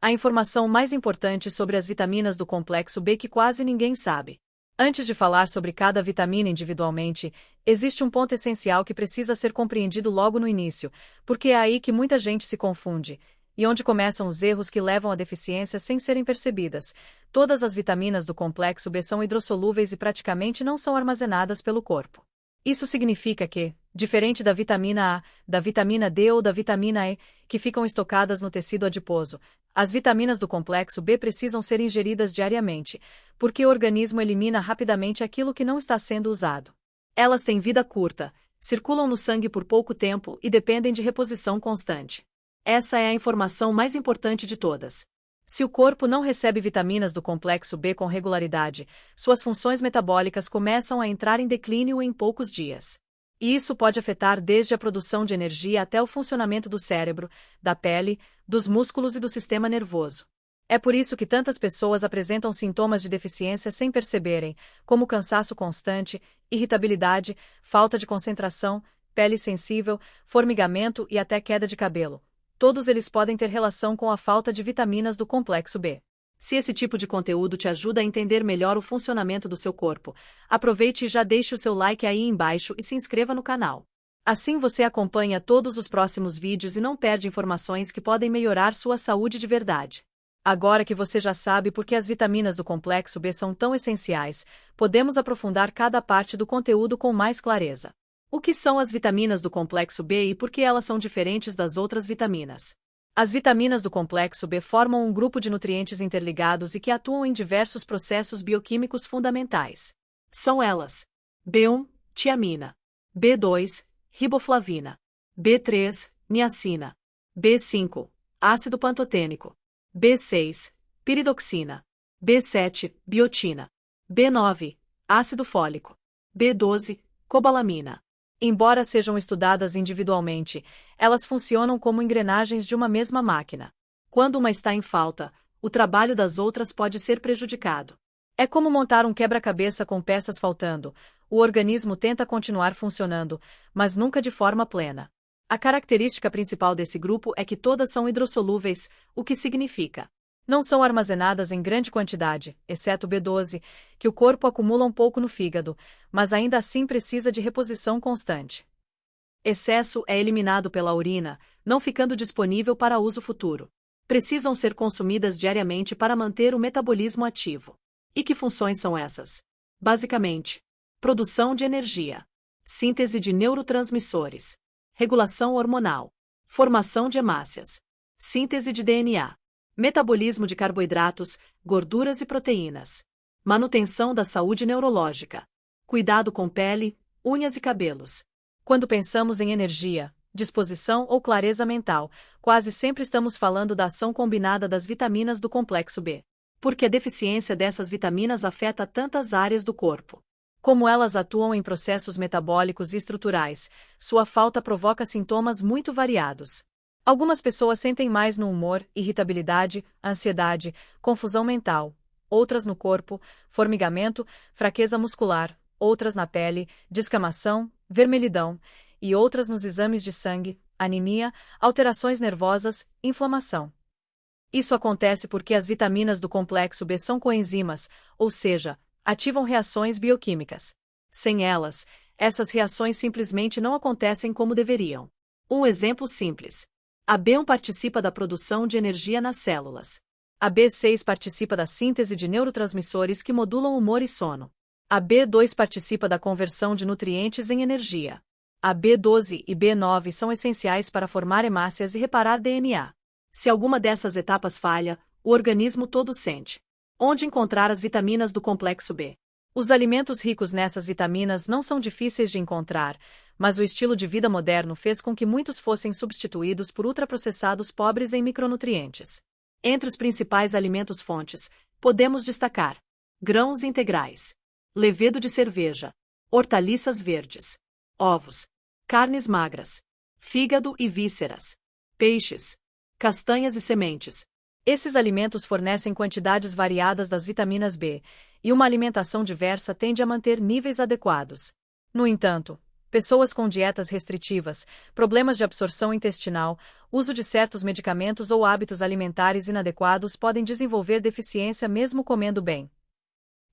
A informação mais importante sobre as vitaminas do complexo B que quase ninguém sabe. Antes de falar sobre cada vitamina individualmente, existe um ponto essencial que precisa ser compreendido logo no início, porque é aí que muita gente se confunde, e onde começam os erros que levam à deficiência sem serem percebidas. Todas as vitaminas do complexo B são hidrossolúveis e praticamente não são armazenadas pelo corpo. Isso significa que, diferente da vitamina A, da vitamina D ou da vitamina E, que ficam estocadas no tecido adiposo, as vitaminas do complexo B precisam ser ingeridas diariamente, porque o organismo elimina rapidamente aquilo que não está sendo usado. Elas têm vida curta, circulam no sangue por pouco tempo e dependem de reposição constante. Essa é a informação mais importante de todas. Se o corpo não recebe vitaminas do complexo B com regularidade, suas funções metabólicas começam a entrar em declínio em poucos dias. E isso pode afetar desde a produção de energia até o funcionamento do cérebro, da pele, dos músculos e do sistema nervoso. É por isso que tantas pessoas apresentam sintomas de deficiência sem perceberem, como cansaço constante, irritabilidade, falta de concentração, pele sensível, formigamento e até queda de cabelo. Todos eles podem ter relação com a falta de vitaminas do complexo B. Se esse tipo de conteúdo te ajuda a entender melhor o funcionamento do seu corpo, aproveite e já deixe o seu like aí embaixo e se inscreva no canal. Assim você acompanha todos os próximos vídeos e não perde informações que podem melhorar sua saúde de verdade. Agora que você já sabe por que as vitaminas do complexo B são tão essenciais, podemos aprofundar cada parte do conteúdo com mais clareza. O que são as vitaminas do complexo B e por que elas são diferentes das outras vitaminas? As vitaminas do complexo B formam um grupo de nutrientes interligados e que atuam em diversos processos bioquímicos fundamentais. São elas: B1, tiamina; B2, riboflavina; B3, niacina; B5, ácido pantotênico; B6, piridoxina; B7, biotina; B9, ácido fólico; B12, cobalamina. Embora sejam estudadas individualmente, elas funcionam como engrenagens de uma mesma máquina. Quando uma está em falta, o trabalho das outras pode ser prejudicado. É como montar um quebra-cabeça com peças faltando. O organismo tenta continuar funcionando, mas nunca de forma plena. A característica principal desse grupo é que todas são hidrossolúveis, o que significa: não são armazenadas em grande quantidade, exceto o B12, que o corpo acumula um pouco no fígado, mas ainda assim precisa de reposição constante. Excesso é eliminado pela urina, não ficando disponível para uso futuro. Precisam ser consumidas diariamente para manter o metabolismo ativo. E que funções são essas? Basicamente, produção de energia, síntese de neurotransmissores, regulação hormonal, formação de hemácias, síntese de DNA, metabolismo de carboidratos, gorduras e proteínas, manutenção da saúde neurológica, cuidado com pele, unhas e cabelos. Quando pensamos em energia, disposição ou clareza mental, quase sempre estamos falando da ação combinada das vitaminas do complexo B. Porque a deficiência dessas vitaminas afeta tantas áreas do corpo. Como elas atuam em processos metabólicos e estruturais, sua falta provoca sintomas muito variados. Algumas pessoas sentem mais no humor, irritabilidade, ansiedade, confusão mental, outras no corpo, formigamento, fraqueza muscular, outras na pele, descamação, vermelhidão, e outras nos exames de sangue, anemia, alterações nervosas, inflamação. Isso acontece porque as vitaminas do complexo B são coenzimas, ou seja, ativam reações bioquímicas. Sem elas, essas reações simplesmente não acontecem como deveriam. Um exemplo simples. A B1 participa da produção de energia nas células. A B6 participa da síntese de neurotransmissores que modulam humor e sono. A B2 participa da conversão de nutrientes em energia. A B12 e B9 são essenciais para formar hemácias e reparar DNA. Se alguma dessas etapas falha, o organismo todo sente. Onde encontrar as vitaminas do complexo B? Os alimentos ricos nessas vitaminas não são difíceis de encontrar, mas o estilo de vida moderno fez com que muitos fossem substituídos por ultraprocessados pobres em micronutrientes. Entre os principais alimentos-fontes, podemos destacar grãos integrais, levedo de cerveja, hortaliças verdes, ovos, carnes magras, fígado e vísceras, peixes, castanhas e sementes. Esses alimentos fornecem quantidades variadas das vitaminas B, e uma alimentação diversa tende a manter níveis adequados. No entanto, Pessoas com dietas restritivas, problemas de absorção intestinal, uso de certos medicamentos ou hábitos alimentares inadequados podem desenvolver deficiência mesmo comendo bem.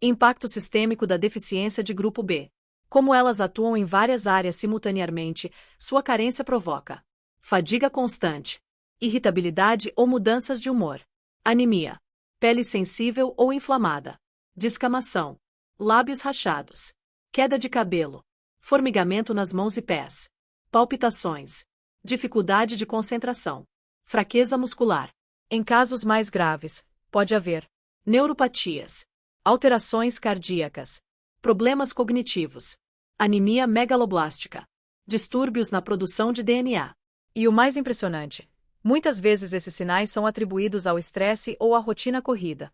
Impacto sistêmico da deficiência de grupo B. Como elas atuam em várias áreas simultaneamente, sua carência provoca fadiga constante, irritabilidade ou mudanças de humor, anemia, pele sensível ou inflamada, descamação, lábios rachados, queda de cabelo, formigamento nas mãos e pés, palpitações, dificuldade de concentração, fraqueza muscular. Em casos mais graves, pode haver neuropatias, alterações cardíacas, problemas cognitivos, anemia megaloblástica, distúrbios na produção de DNA. E o mais impressionante, muitas vezes esses sinais são atribuídos ao estresse ou à rotina corrida,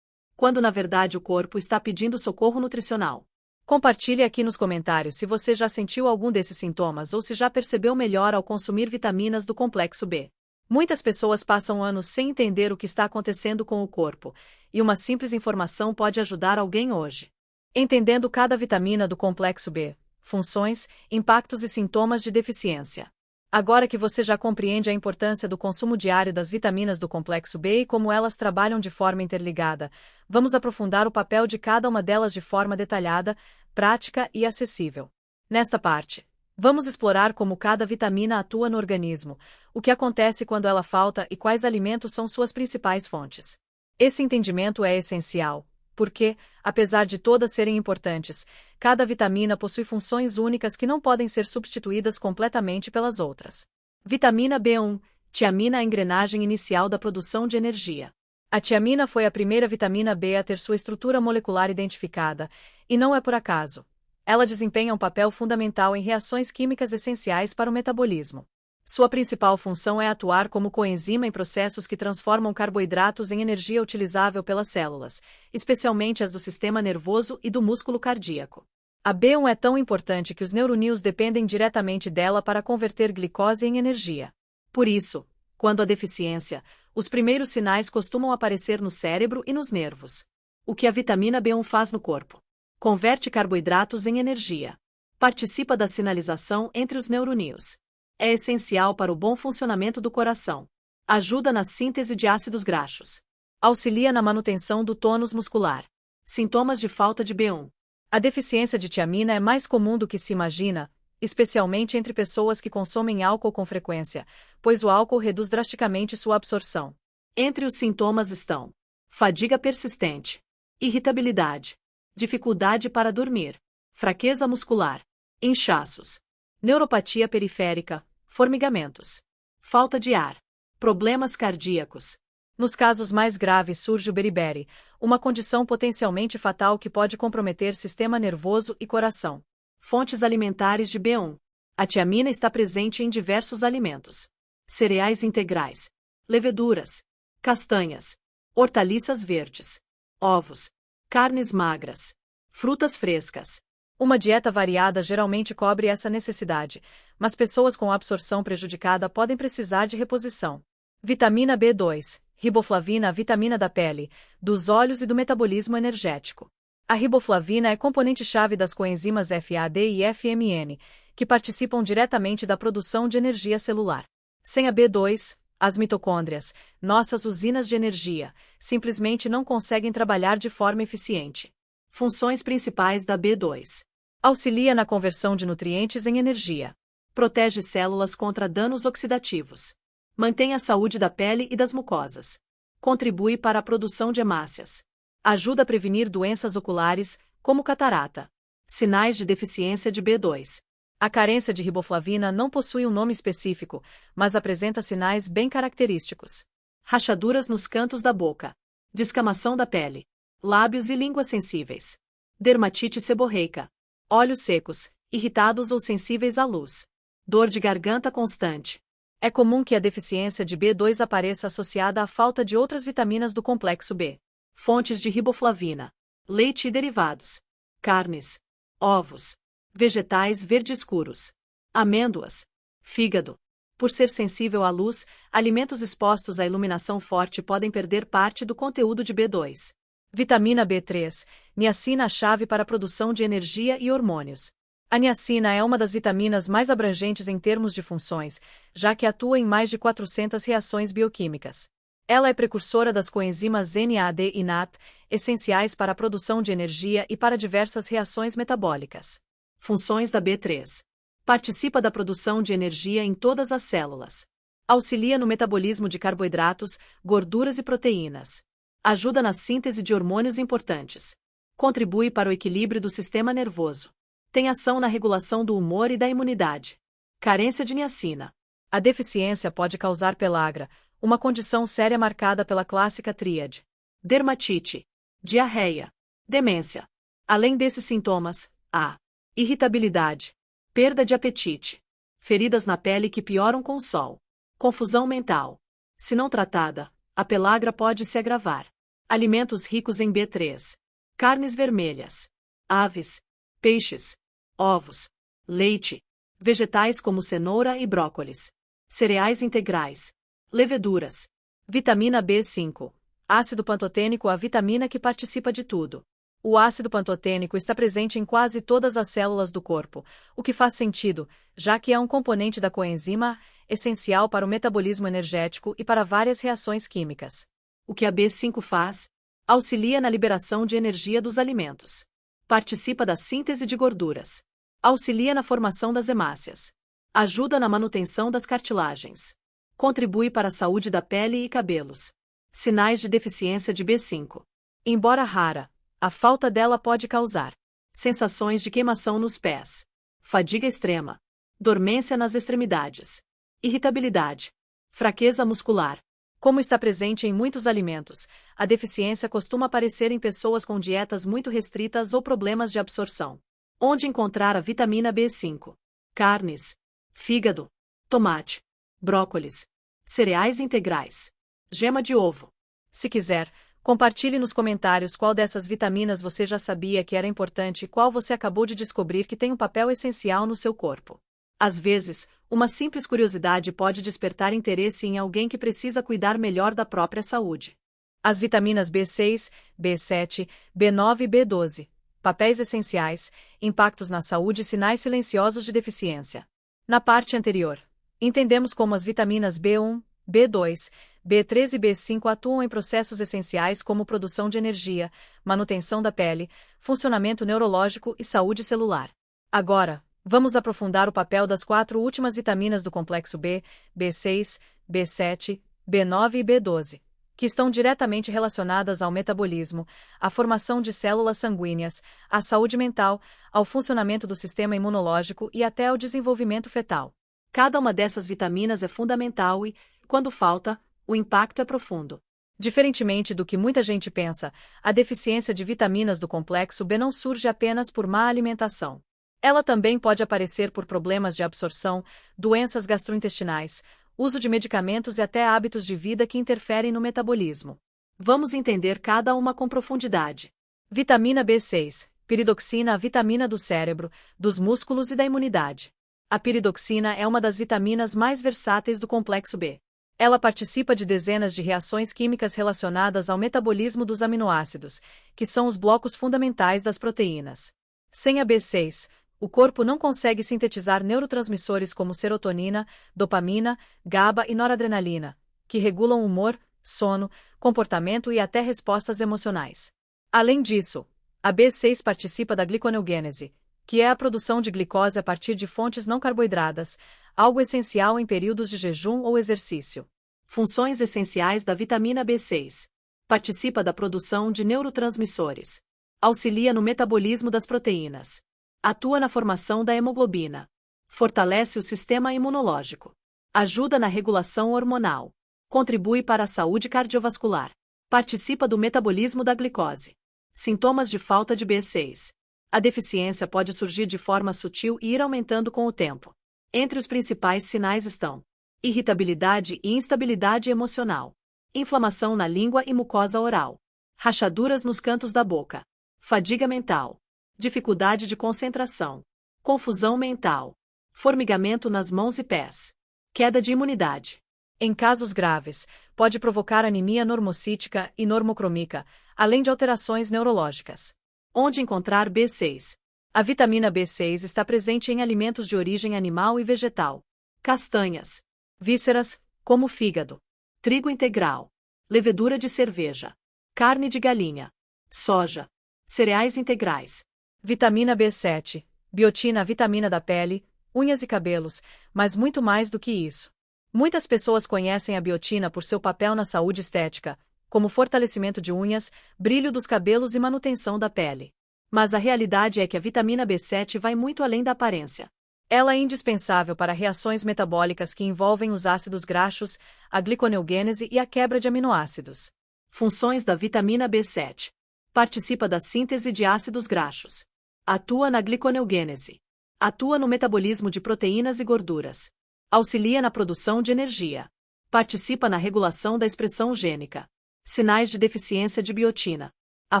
quando na verdade o corpo está pedindo socorro nutricional. Compartilhe aqui nos comentários se você já sentiu algum desses sintomas ou se já percebeu melhor ao consumir vitaminas do complexo B. Muitas pessoas passam anos sem entender o que está acontecendo com o corpo, e uma simples informação pode ajudar alguém hoje. Entendendo cada vitamina do complexo B, funções, impactos e sintomas de deficiência. Agora que você já compreende a importância do consumo diário das vitaminas do complexo B e como elas trabalham de forma interligada, vamos aprofundar o papel de cada uma delas de forma detalhada, prática e acessível. Nesta parte, vamos explorar como cada vitamina atua no organismo, o que acontece quando ela falta e quais alimentos são suas principais fontes. Esse entendimento é essencial, porque, apesar de todas serem importantes, cada vitamina possui funções únicas que não podem ser substituídas completamente pelas outras. Vitamina B1, tiamina, a engrenagem inicial da produção de energia. A tiamina foi a primeira vitamina B a ter sua estrutura molecular identificada, e não é por acaso. Ela desempenha um papel fundamental em reações químicas essenciais para o metabolismo. Sua principal função é atuar como coenzima em processos que transformam carboidratos em energia utilizável pelas células, especialmente as do sistema nervoso e do músculo cardíaco. A B1 é tão importante que os neurônios dependem diretamente dela para converter glicose em energia. Por isso, quando há deficiência, os primeiros sinais costumam aparecer no cérebro e nos nervos. O que a vitamina B1 faz no corpo? Converte carboidratos em energia. Participa da sinalização entre os neurônios. É essencial para o bom funcionamento do coração. Ajuda na síntese de ácidos graxos. Auxilia na manutenção do tônus muscular. Sintomas de falta de B1. A deficiência de tiamina é mais comum do que se imagina, especialmente entre pessoas que consomem álcool com frequência, pois o álcool reduz drasticamente sua absorção. Entre os sintomas estão fadiga persistente, irritabilidade, dificuldade para dormir, fraqueza muscular, inchaços, neuropatia periférica, formigamentos, falta de ar, problemas cardíacos. Nos casos mais graves surge o beriberi, uma condição potencialmente fatal que pode comprometer sistema nervoso e coração. Fontes alimentares de B1. A tiamina está presente em diversos alimentos: cereais integrais, leveduras, castanhas, hortaliças verdes, ovos, carnes magras, frutas frescas. Uma dieta variada geralmente cobre essa necessidade, mas pessoas com absorção prejudicada podem precisar de reposição. Vitamina B2, riboflavina, a vitamina da pele, dos olhos e do metabolismo energético. A riboflavina é componente-chave das coenzimas FAD e FMN, que participam diretamente da produção de energia celular. Sem a B2, as mitocôndrias, nossas usinas de energia, simplesmente não conseguem trabalhar de forma eficiente. Funções principais da B2. Auxilia na conversão de nutrientes em energia. Protege células contra danos oxidativos. Mantém a saúde da pele e das mucosas. Contribui para a produção de hemácias. Ajuda a prevenir doenças oculares, como catarata. Sinais de deficiência de B2. A carência de riboflavina não possui um nome específico, mas apresenta sinais bem característicos. Rachaduras nos cantos da boca. Descamação da pele. Lábios e língua sensíveis. Dermatite seborreica. Olhos secos, irritados ou sensíveis à luz. Dor de garganta constante. É comum que a deficiência de B2 apareça associada à falta de outras vitaminas do complexo B. Fontes de riboflavina: leite e derivados, carnes, ovos, vegetais verde escuros, amêndoas, fígado. Por ser sensível à luz, alimentos expostos à iluminação forte podem perder parte do conteúdo de B2. Vitamina B3, niacina, a chave para a produção de energia e hormônios. A niacina é uma das vitaminas mais abrangentes em termos de funções, já que atua em mais de 400 reações bioquímicas. Ela é precursora das coenzimas NAD e NAT, essenciais para a produção de energia e para diversas reações metabólicas. Funções da B3. Participa da produção de energia em todas as células. Auxilia no metabolismo de carboidratos, gorduras e proteínas. Ajuda na síntese de hormônios importantes. Contribui para o equilíbrio do sistema nervoso. Tem ação na regulação do humor e da imunidade. Carência de niacina. A deficiência pode causar pelagra, uma condição séria marcada pela clássica tríade: dermatite, diarreia, demência. Além desses sintomas, há irritabilidade, perda de apetite, feridas na pele que pioram com o sol, confusão mental. Se não tratada, a pelagra pode se agravar. Alimentos ricos em B3. Carnes vermelhas, aves, peixes, ovos, leite, vegetais como cenoura e brócolis, cereais integrais, leveduras, vitamina B5, ácido pantotênico, a vitamina que participa de tudo. O ácido pantotênico está presente em quase todas as células do corpo, o que faz sentido, já que é um componente da coenzima, essencial para o metabolismo energético e para várias reações químicas. O que a B5 faz? Auxilia na liberação de energia dos alimentos. Participa da síntese de gorduras. Auxilia na formação das hemácias. Ajuda na manutenção das cartilagens. Contribui para a saúde da pele e cabelos. Sinais de deficiência de B5. Embora rara, a falta dela pode causar sensações de queimação nos pés, fadiga extrema, dormência nas extremidades, irritabilidade, fraqueza muscular. Como está presente em muitos alimentos, a deficiência costuma aparecer em pessoas com dietas muito restritas ou problemas de absorção. Onde encontrar a vitamina B5? Carnes, fígado, tomate, brócolis, cereais integrais, gema de ovo. Se quiser, compartilhe nos comentários qual dessas vitaminas você já sabia que era importante e qual você acabou de descobrir que tem um papel essencial no seu corpo. Às vezes, uma simples curiosidade pode despertar interesse em alguém que precisa cuidar melhor da própria saúde. As vitaminas B6, B7, B9 e B12. Papéis essenciais, impactos na saúde e sinais silenciosos de deficiência. Na parte anterior, entendemos como as vitaminas B1, B2, B3 e B5 atuam em processos essenciais como produção de energia, manutenção da pele, funcionamento neurológico e saúde celular. Agora, vamos aprofundar o papel das 4 últimas vitaminas do complexo B, B6, B7, B9 e B12, que estão diretamente relacionadas ao metabolismo, à formação de células sanguíneas, à saúde mental, ao funcionamento do sistema imunológico e até ao desenvolvimento fetal. Cada uma dessas vitaminas é fundamental e, quando falta, o impacto é profundo. Diferentemente do que muita gente pensa, a deficiência de vitaminas do complexo B não surge apenas por má alimentação. Ela também pode aparecer por problemas de absorção, doenças gastrointestinais, uso de medicamentos e até hábitos de vida que interferem no metabolismo. Vamos entender cada uma com profundidade. Vitamina B6, piridoxina, a vitamina do cérebro, dos músculos e da imunidade. A piridoxina é uma das vitaminas mais versáteis do complexo B. Ela participa de dezenas de reações químicas relacionadas ao metabolismo dos aminoácidos, que são os blocos fundamentais das proteínas. Sem a B6, o corpo não consegue sintetizar neurotransmissores como serotonina, dopamina, GABA e noradrenalina, que regulam humor, sono, comportamento e até respostas emocionais. Além disso, a B6 participa da gliconeogênese, que é a produção de glicose a partir de fontes não carboidradas, algo essencial em períodos de jejum ou exercício. Funções essenciais da vitamina B6. Participa da produção de neurotransmissores. Auxilia no metabolismo das proteínas. Atua na formação da hemoglobina. Fortalece o sistema imunológico. Ajuda na regulação hormonal. Contribui para a saúde cardiovascular. Participa do metabolismo da glicose. Sintomas de falta de B6. A deficiência pode surgir de forma sutil e ir aumentando com o tempo. Entre os principais sinais estão irritabilidade e instabilidade emocional, inflamação na língua e mucosa oral, rachaduras nos cantos da boca, fadiga mental, dificuldade de concentração, confusão mental, formigamento nas mãos e pés, queda de imunidade. Em casos graves, pode provocar anemia normocítica e normocrômica, além de alterações neurológicas. Onde encontrar B6? A vitamina B6 está presente em alimentos de origem animal e vegetal. Castanhas. Vísceras, como fígado. Trigo integral. Levedura de cerveja. Carne de galinha. Soja. Cereais integrais. Vitamina B7. Biotina, a vitamina da pele, unhas e cabelos, mas muito mais do que isso. Muitas pessoas conhecem a biotina por seu papel na saúde estética, como fortalecimento de unhas, brilho dos cabelos e manutenção da pele. Mas a realidade é que a vitamina B7 vai muito além da aparência. Ela é indispensável para reações metabólicas que envolvem os ácidos graxos, a gliconeogênese e a quebra de aminoácidos. Funções da vitamina B7. Participa da síntese de ácidos graxos. Atua na gliconeogênese. Atua no metabolismo de proteínas e gorduras. Auxilia na produção de energia. Participa na regulação da expressão gênica. Sinais de deficiência de biotina. A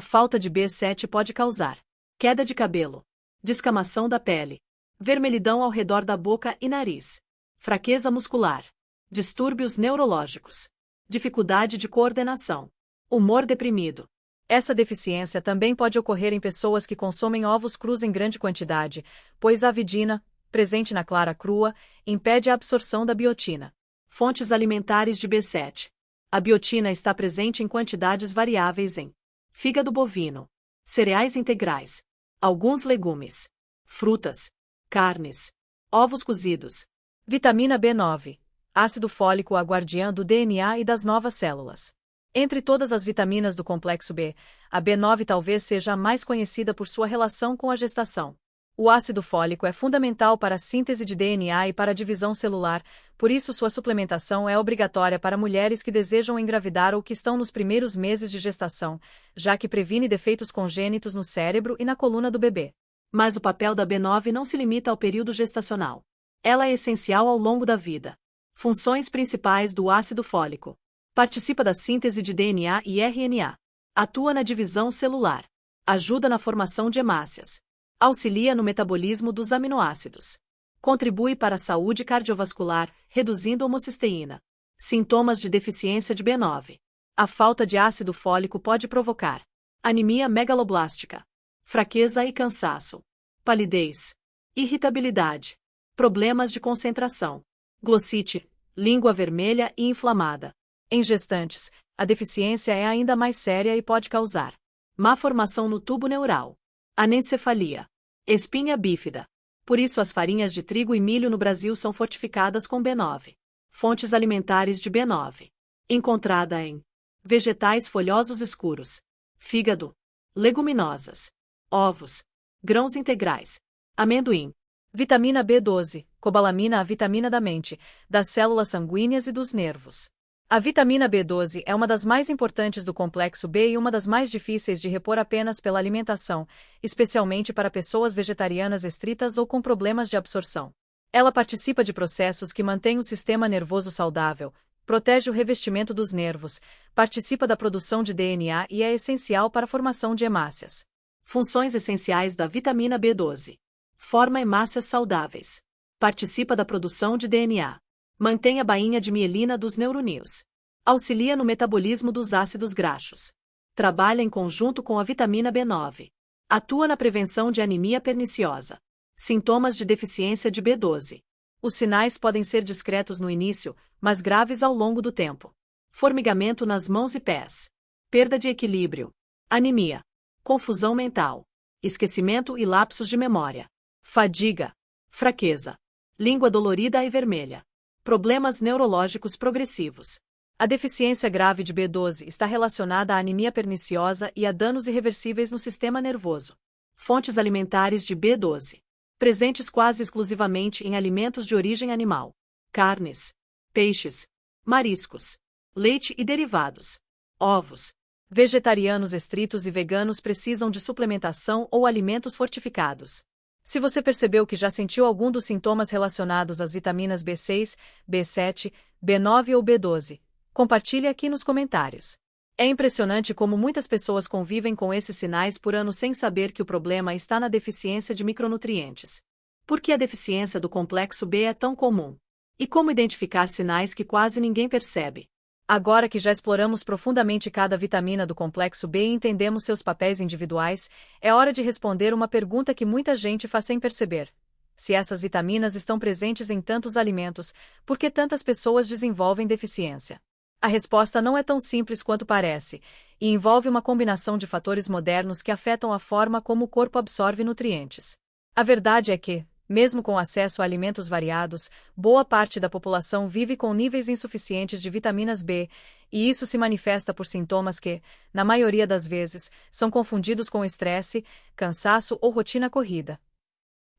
falta de B7 pode causar queda de cabelo, descamação da pele, vermelhidão ao redor da boca e nariz, fraqueza muscular, distúrbios neurológicos, dificuldade de coordenação, humor deprimido. Essa deficiência também pode ocorrer em pessoas que consomem ovos crus em grande quantidade, pois a avidina, presente na clara crua, impede a absorção da biotina. Fontes alimentares de B7. A biotina está presente em quantidades variáveis em fígado bovino, cereais integrais, alguns legumes, frutas, carnes, ovos cozidos. Vitamina B9, ácido fólico, a guardiã do DNA e das novas células. Entre todas as vitaminas do complexo B, a B9 talvez seja a mais conhecida por sua relação com a gestação. O ácido fólico é fundamental para a síntese de DNA e para a divisão celular, por isso sua suplementação é obrigatória para mulheres que desejam engravidar ou que estão nos primeiros meses de gestação, já que previne defeitos congênitos no cérebro e na coluna do bebê. Mas o papel da B9 não se limita ao período gestacional. Ela é essencial ao longo da vida. Funções principais do ácido fólico. Participa da síntese de DNA e RNA. Atua na divisão celular. Ajuda na formação de hemácias. Auxilia no metabolismo dos aminoácidos. Contribui para a saúde cardiovascular, reduzindo a homocisteína. Sintomas de deficiência de B9. A falta de ácido fólico pode provocar anemia megaloblástica, fraqueza e cansaço, palidez, irritabilidade, problemas de concentração, glossite, língua vermelha e inflamada. Em gestantes, a deficiência é ainda mais séria e pode causar má formação no tubo neural, anencefalia, espinha bífida. Por isso as farinhas de trigo e milho no Brasil são fortificadas com B9. Fontes alimentares de B9. Encontrada em vegetais folhosos escuros, fígado, leguminosas, ovos, grãos integrais, amendoim. Vitamina B12, cobalamina, a vitamina da mente, das células sanguíneas e dos nervos. A vitamina B12 é uma das mais importantes do complexo B e uma das mais difíceis de repor apenas pela alimentação, especialmente para pessoas vegetarianas estritas ou com problemas de absorção. Ela participa de processos que mantêm o sistema nervoso saudável, protege o revestimento dos nervos, participa da produção de DNA e é essencial para a formação de hemácias. Funções essenciais da vitamina B12. Forma hemácias saudáveis. Participa da produção de DNA. Mantém a bainha de mielina dos neurônios. Auxilia no metabolismo dos ácidos graxos. Trabalha em conjunto com a vitamina B9. Atua na prevenção de anemia perniciosa. Sintomas de deficiência de B12. Os sinais podem ser discretos no início, mas graves ao longo do tempo. Formigamento nas mãos e pés. Perda de equilíbrio. Anemia. Confusão mental. Esquecimento e lapsos de memória. Fadiga. Fraqueza. Língua dolorida e vermelha. Problemas neurológicos progressivos. A deficiência grave de B12 está relacionada à anemia perniciosa e a danos irreversíveis no sistema nervoso. Fontes alimentares de B12. Presentes quase exclusivamente em alimentos de origem animal. Carnes, peixes, mariscos, leite e derivados, ovos. Vegetarianos estritos e veganos precisam de suplementação ou alimentos fortificados. Se você percebeu que já sentiu algum dos sintomas relacionados às vitaminas B6, B7, B9 ou B12, compartilhe aqui nos comentários. É impressionante como muitas pessoas convivem com esses sinais por anos sem saber que o problema está na deficiência de micronutrientes. Por que a deficiência do complexo B é tão comum? E como identificar sinais que quase ninguém percebe? Agora que já exploramos profundamente cada vitamina do complexo B e entendemos seus papéis individuais, é hora de responder uma pergunta que muita gente faz sem perceber. Se essas vitaminas estão presentes em tantos alimentos, por que tantas pessoas desenvolvem deficiência? A resposta não é tão simples quanto parece, e envolve uma combinação de fatores modernos que afetam a forma como o corpo absorve nutrientes. A verdade é que, mesmo com acesso a alimentos variados, boa parte da população vive com níveis insuficientes de vitaminas B, e isso se manifesta por sintomas que, na maioria das vezes, são confundidos com estresse, cansaço ou rotina corrida.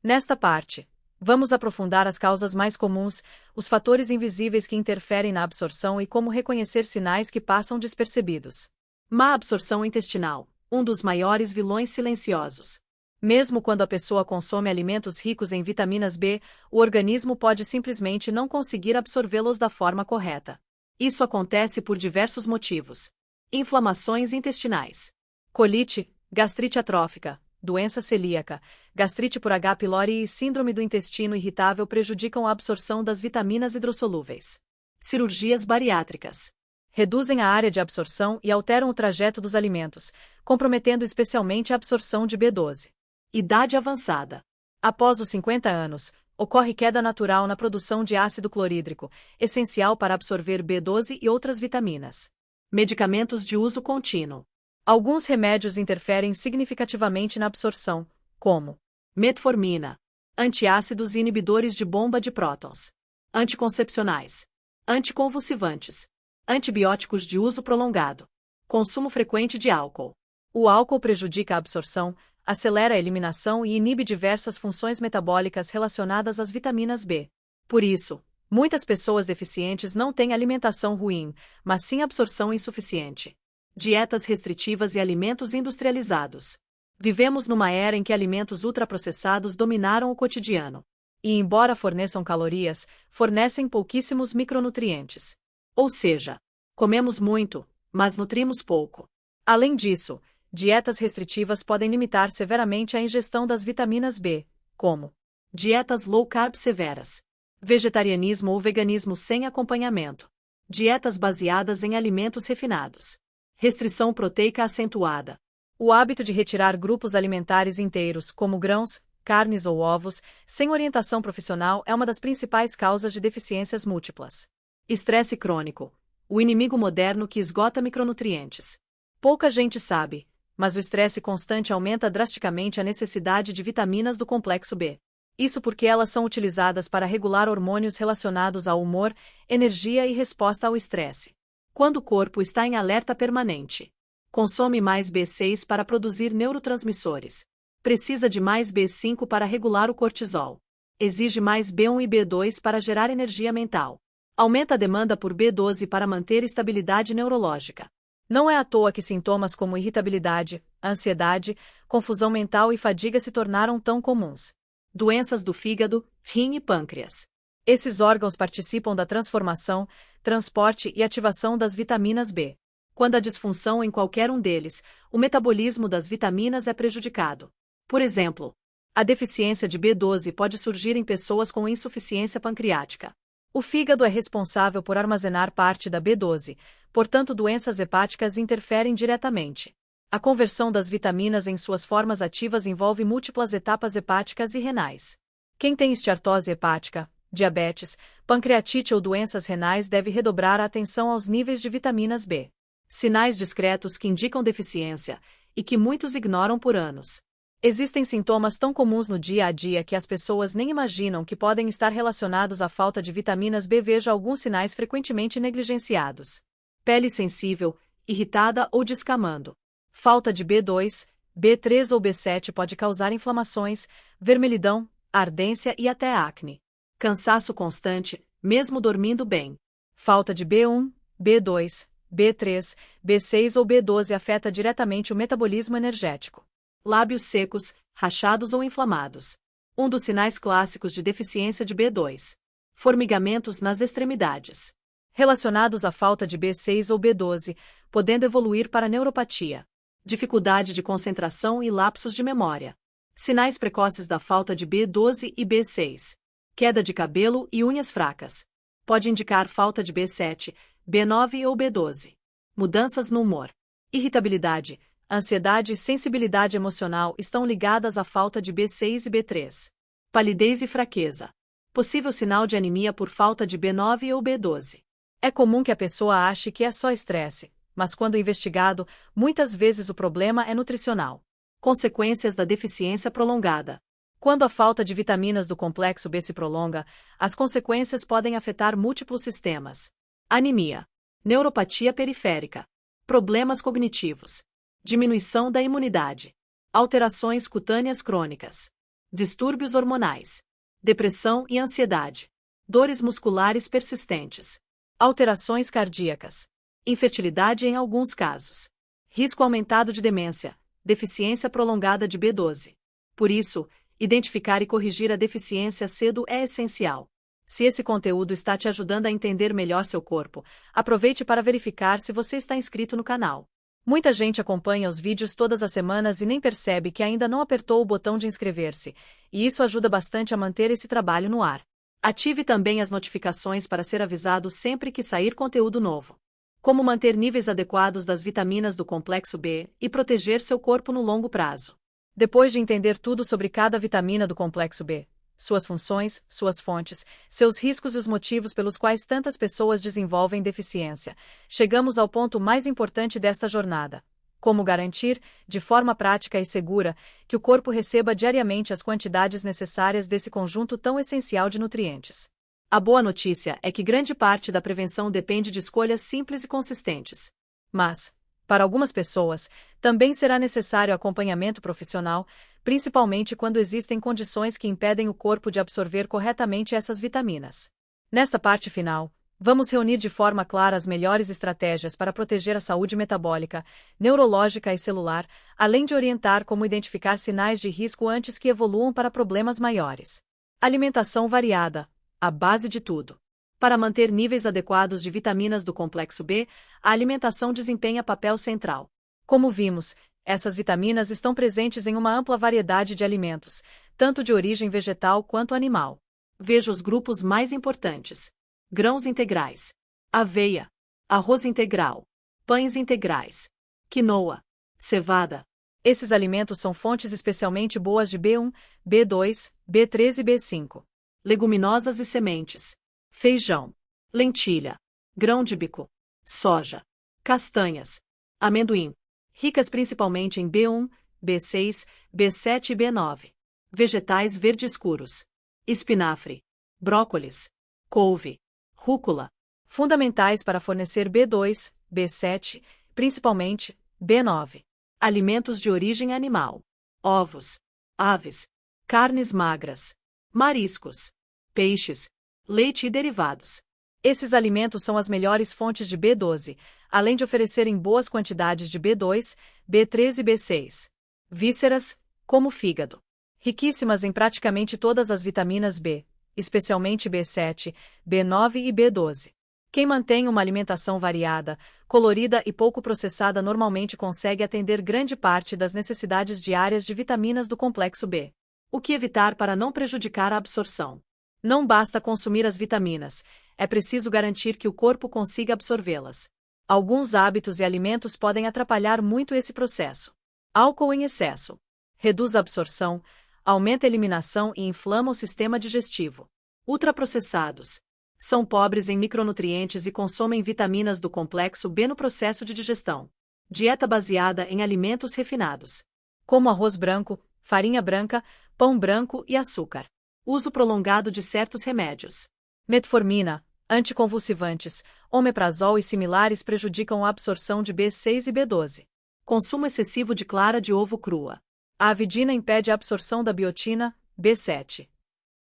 Nesta parte, vamos aprofundar as causas mais comuns, os fatores invisíveis que interferem na absorção e como reconhecer sinais que passam despercebidos. Má absorção intestinal, um dos maiores vilões silenciosos. Mesmo quando a pessoa consome alimentos ricos em vitaminas B, o organismo pode simplesmente não conseguir absorvê-los da forma correta. Isso acontece por diversos motivos. Inflamações intestinais, colite, gastrite atrófica, doença celíaca, gastrite por H. pylori e síndrome do intestino irritável prejudicam a absorção das vitaminas hidrossolúveis. Cirurgias bariátricas reduzem a área de absorção e alteram o trajeto dos alimentos, comprometendo especialmente a absorção de B12. Idade avançada. Após os 50 anos, ocorre queda natural na produção de ácido clorídrico, essencial para absorver B12 e outras vitaminas. Medicamentos de uso contínuo. Alguns remédios interferem significativamente na absorção, como metformina, antiácidos e inibidores de bomba de prótons, anticoncepcionais, anticonvulsivantes, antibióticos de uso prolongado, consumo frequente de álcool. O álcool prejudica a absorção, acelera a eliminação e inibe diversas funções metabólicas relacionadas às vitaminas B. Por isso, muitas pessoas deficientes não têm alimentação ruim, mas sim absorção insuficiente. Dietas restritivas e alimentos industrializados. Vivemos numa era em que alimentos ultraprocessados dominaram o cotidiano. E embora forneçam calorias, fornecem pouquíssimos micronutrientes. Ou seja, comemos muito, mas nutrimos pouco. Além disso, dietas restritivas podem limitar severamente a ingestão das vitaminas B, como dietas low carb severas, vegetarianismo ou veganismo sem acompanhamento, dietas baseadas em alimentos refinados, restrição proteica acentuada. O hábito de retirar grupos alimentares inteiros, como grãos, carnes ou ovos, sem orientação profissional é uma das principais causas de deficiências múltiplas. Estresse crônico, o inimigo moderno que esgota micronutrientes. Pouca gente sabe, mas o estresse constante aumenta drasticamente a necessidade de vitaminas do complexo B. Isso porque elas são utilizadas para regular hormônios relacionados ao humor, energia e resposta ao estresse. Quando o corpo está em alerta permanente, consome mais B6 para produzir neurotransmissores. Precisa de mais B5 para regular o cortisol. Exige mais B1 e B2 para gerar energia mental. Aumenta a demanda por B12 para manter estabilidade neurológica. Não é à toa que sintomas como irritabilidade, ansiedade, confusão mental e fadiga se tornaram tão comuns. Doenças do fígado, rim e pâncreas. Esses órgãos participam da transformação, transporte e ativação das vitaminas B. Quando há disfunção em qualquer um deles, o metabolismo das vitaminas é prejudicado. Por exemplo, a deficiência de B12 pode surgir em pessoas com insuficiência pancreática. O fígado é responsável por armazenar parte da B12, portanto doenças hepáticas interferem diretamente. A conversão das vitaminas em suas formas ativas envolve múltiplas etapas hepáticas e renais. Quem tem esteatose hepática, diabetes, pancreatite ou doenças renais deve redobrar a atenção aos níveis de vitaminas B. Sinais discretos que indicam deficiência, e que muitos ignoram por anos. Existem sintomas tão comuns no dia a dia que as pessoas nem imaginam que podem estar relacionados à falta de vitaminas B. Veja alguns sinais frequentemente negligenciados. Pele sensível, irritada ou descamando. Falta de B2, B3 ou B7 pode causar inflamações, vermelhidão, ardência e até acne. Cansaço constante, mesmo dormindo bem. Falta de B1, B2, B3, B6 ou B12 afeta diretamente o metabolismo energético. Lábios secos, rachados ou inflamados. Um dos sinais clássicos de deficiência de B2. Formigamentos nas extremidades. Relacionados à falta de B6 ou B12, podendo evoluir para neuropatia. Dificuldade de concentração e lapsos de memória. Sinais precoces da falta de B12 e B6. Queda de cabelo e unhas fracas. Pode indicar falta de B7, B9 ou B12. Mudanças no humor. Irritabilidade, ansiedade e sensibilidade emocional estão ligadas à falta de B6 e B3. Palidez e fraqueza. Possível sinal de anemia por falta de B9 ou B12. É comum que a pessoa ache que é só estresse, mas quando investigado, muitas vezes o problema é nutricional. Consequências da deficiência prolongada. Quando a falta de vitaminas do complexo B se prolonga, as consequências podem afetar múltiplos sistemas. Anemia. Neuropatia periférica. Problemas cognitivos. Diminuição da imunidade. Alterações cutâneas crônicas. Distúrbios hormonais. Depressão e ansiedade. Dores musculares persistentes. Alterações cardíacas. Infertilidade em alguns casos. Risco aumentado de demência. Deficiência prolongada de B12. Por isso, identificar e corrigir a deficiência cedo é essencial. Se esse conteúdo está te ajudando a entender melhor seu corpo, aproveite para verificar se você está inscrito no canal. Muita gente acompanha os vídeos todas as semanas e nem percebe que ainda não apertou o botão de inscrever-se, e isso ajuda bastante a manter esse trabalho no ar. Ative também as notificações para ser avisado sempre que sair conteúdo novo. Como manter níveis adequados das vitaminas do complexo B e proteger seu corpo no longo prazo. Depois de entender tudo sobre cada vitamina do complexo B, suas funções, suas fontes, seus riscos e os motivos pelos quais tantas pessoas desenvolvem deficiência, chegamos ao ponto mais importante desta jornada: como garantir, de forma prática e segura, que o corpo receba diariamente as quantidades necessárias desse conjunto tão essencial de nutrientes. A boa notícia é que grande parte da prevenção depende de escolhas simples e consistentes. Mas, para algumas pessoas, também será necessário acompanhamento profissional, principalmente quando existem condições que impedem o corpo de absorver corretamente essas vitaminas. Nesta parte final, vamos reunir de forma clara as melhores estratégias para proteger a saúde metabólica, neurológica e celular, além de orientar como identificar sinais de risco antes que evoluam para problemas maiores. Alimentação variada, a base de tudo. Para manter níveis adequados de vitaminas do complexo B, a alimentação desempenha papel central. Como vimos, essas vitaminas estão presentes em uma ampla variedade de alimentos, tanto de origem vegetal quanto animal. Veja os grupos mais importantes: grãos integrais, aveia, arroz integral, pães integrais, quinoa, cevada. Esses alimentos são fontes especialmente boas de B1, B2, B3 e B5. Leguminosas e sementes, feijão, lentilha, grão de bico, soja, castanhas, amendoim, ricas principalmente em B1, B6, B7 e B9. Vegetais verde escuros, espinafre, brócolis, couve, rúcula, fundamentais para fornecer B2, B7, principalmente B9. Alimentos de origem animal, ovos, aves, carnes magras, mariscos, peixes, leite e derivados. Esses alimentos são as melhores fontes de B12, além de oferecerem boas quantidades de B2, B3 e B6. Vísceras, como fígado. Riquíssimas em praticamente todas as vitaminas B, especialmente B7, B9 e B12. Quem mantém uma alimentação variada, colorida e pouco processada normalmente consegue atender grande parte das necessidades diárias de vitaminas do complexo B. O que evitar para não prejudicar a absorção? Não basta consumir as vitaminas, é preciso garantir que o corpo consiga absorvê-las. Alguns hábitos e alimentos podem atrapalhar muito esse processo. Álcool em excesso reduz a absorção, aumenta a eliminação e inflama o sistema digestivo. Ultraprocessados são pobres em micronutrientes e consomem vitaminas do complexo B no processo de digestão. Dieta baseada em alimentos refinados, como arroz branco, farinha branca, pão branco e açúcar. Uso prolongado de certos remédios. Metformina, anticonvulsivantes, omeprazol e similares prejudicam a absorção de B6 e B12. Consumo excessivo de clara de ovo crua. A avidina impede a absorção da biotina, B7.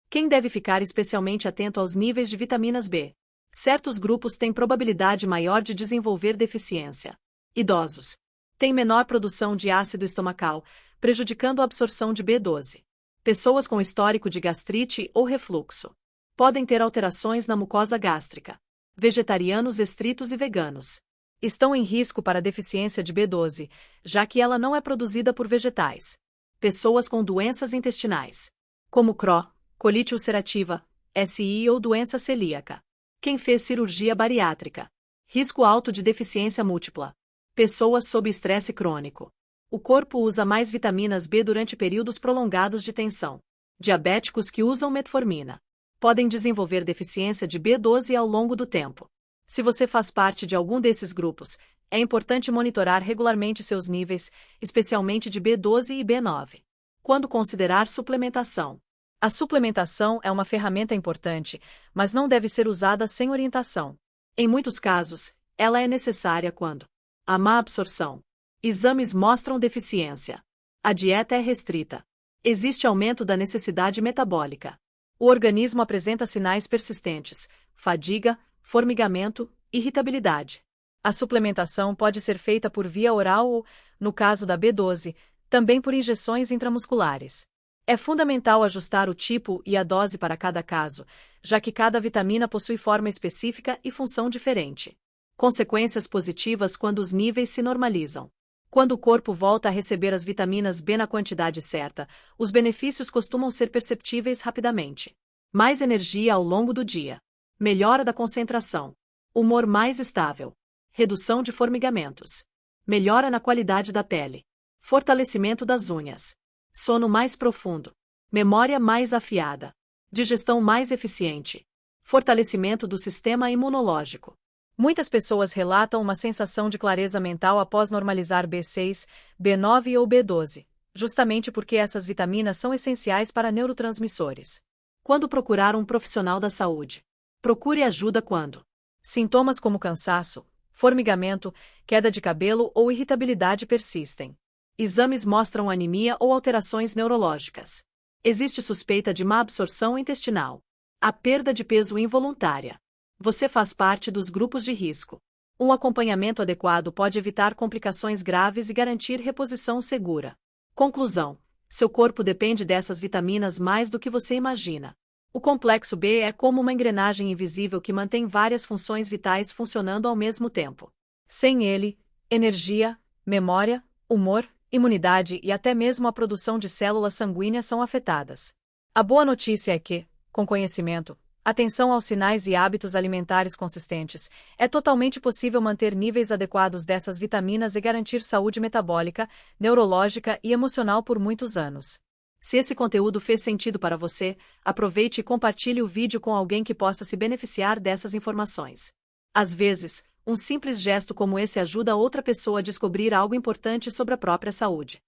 Quem deve ficar especialmente atento aos níveis de vitaminas B? Certos grupos têm probabilidade maior de desenvolver deficiência. Idosos têm menor produção de ácido estomacal, prejudicando a absorção de B12. Pessoas com histórico de gastrite ou refluxo podem ter alterações na mucosa gástrica. Vegetarianos estritos e veganos estão em risco para deficiência de B12, já que ela não é produzida por vegetais. Pessoas com doenças intestinais, como CRO, colite ulcerativa, SI ou doença celíaca. Quem fez cirurgia bariátrica Risco alto de deficiência múltipla. Pessoas sob estresse crônico. O corpo usa mais vitaminas B durante períodos prolongados de tensão. Diabéticos que usam metformina podem desenvolver deficiência de B12 ao longo do tempo. Se você faz parte de algum desses grupos, é importante monitorar regularmente seus níveis, especialmente de B12 e B9. Quando considerar suplementação. A suplementação é uma ferramenta importante, mas não deve ser usada sem orientação. Em muitos casos, ela é necessária quando há má absorção. Exames mostram deficiência. A dieta é restrita. Existe aumento da necessidade metabólica. O organismo apresenta sinais persistentes: fadiga, formigamento, irritabilidade. A suplementação pode ser feita por via oral ou, no caso da B12, também por injeções intramusculares. É fundamental ajustar o tipo e a dose para cada caso, já que cada vitamina possui forma específica e função diferente. Consequências positivas quando os níveis se normalizam. Quando o corpo volta a receber as vitaminas B na quantidade certa, os benefícios costumam ser perceptíveis rapidamente. Mais energia ao longo do dia. Melhora da concentração. Humor mais estável. Redução de formigamentos. Melhora na qualidade da pele. Fortalecimento das unhas. Sono mais profundo. Memória mais afiada. Digestão mais eficiente. Fortalecimento do sistema imunológico. Muitas pessoas relatam uma sensação de clareza mental após normalizar B6, B9 ou B12, justamente porque essas vitaminas são essenciais para neurotransmissores. Quando procurar um profissional da saúde? Procure ajuda quando sintomas como cansaço, formigamento, queda de cabelo ou irritabilidade persistem. Exames mostram anemia ou alterações neurológicas. Existe suspeita de má absorção intestinal. A perda de peso involuntária. Você faz parte dos grupos de risco. Um acompanhamento adequado pode evitar complicações graves e garantir reposição segura. Conclusão: seu corpo depende dessas vitaminas mais do que você imagina. O complexo B é como uma engrenagem invisível que mantém várias funções vitais funcionando ao mesmo tempo. Sem ele, energia, memória, humor, imunidade e até mesmo a produção de células sanguíneas são afetadas. A boa notícia é que, com conhecimento, atenção aos sinais e hábitos alimentares consistentes, é totalmente possível manter níveis adequados dessas vitaminas e garantir saúde metabólica, neurológica e emocional por muitos anos. Se esse conteúdo fez sentido para você, aproveite e compartilhe o vídeo com alguém que possa se beneficiar dessas informações. Às vezes, um simples gesto como esse ajuda outra pessoa a descobrir algo importante sobre a própria saúde.